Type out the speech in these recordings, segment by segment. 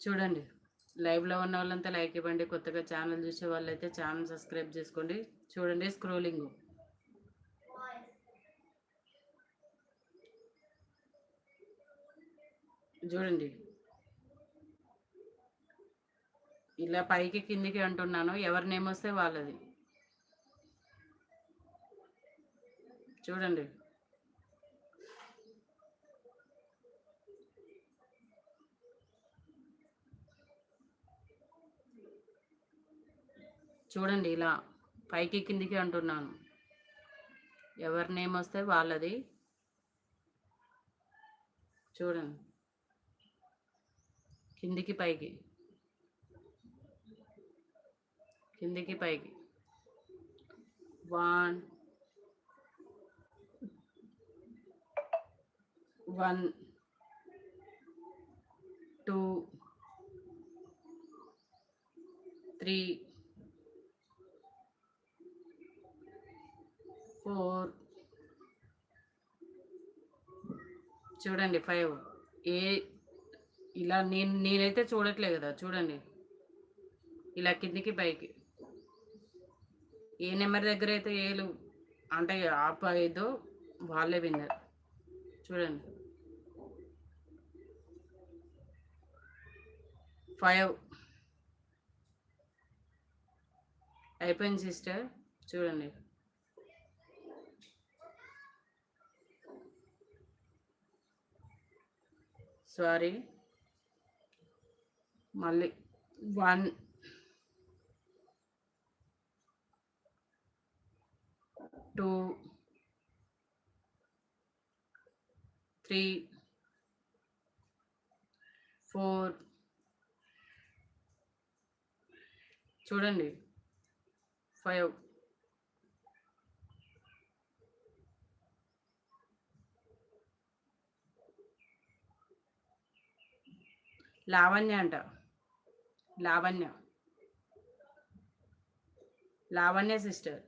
చూడండి. లైవ్‌లో ఉన్న వాళ్ళంతా లైక్ ఇవ్వండి. కొత్తగా ఛానల్ చూసే వాళ్ళైతే ఛానల్ సబ్స్క్రైబ్ చేసుకోండి. చూడండి స్క్రోలింగు. చూడండి. ఇలా పైకి కిందికి అంటున్నాను. ఎవరి నేమ్ వస్తే వాళ్ళది. చూడండి. చూడండి ఇలా పైకి కిందికి అంటున్నాను. ఎవరి నేమ్ వస్తే వాళ్ళది. చూడండి. కిందికి పైకి, కిందికి పైకి. 1 1 2 3 4 చూడండి 5. ఇలా నేనైతే చూడట్లేదు కదా. చూడండి ఇలా కిందికి పైకి. ఏ నెంబర్ దగ్గర అయితే ఏలు అంటే ఆప్ అయ్యిద్దో వాళ్ళే విన్నర్. చూడండి 5 అయిపోయింది సిస్టర్. చూడండి సారీ మళ్ళీ 1 2 3 4 చూడండి 5 లావణ్య అంట. లావణ్య సిస్టర్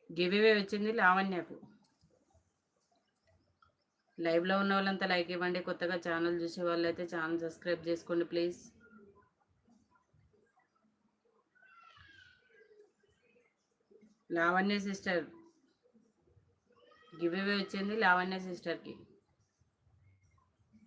గివ్ అవే వచ్చింది లావణ్యకు. లైవ్లో ఉన్న వాళ్ళంతా లైక్ ఇవ్వండి. కొత్తగా ఛానల్ చూసే వాళ్ళైతే ఛానల్ సబ్స్క్రైబ్ చేసుకోండి please. Lavanya sister give away వచ్చింది లావణ్య సిస్టర్కి.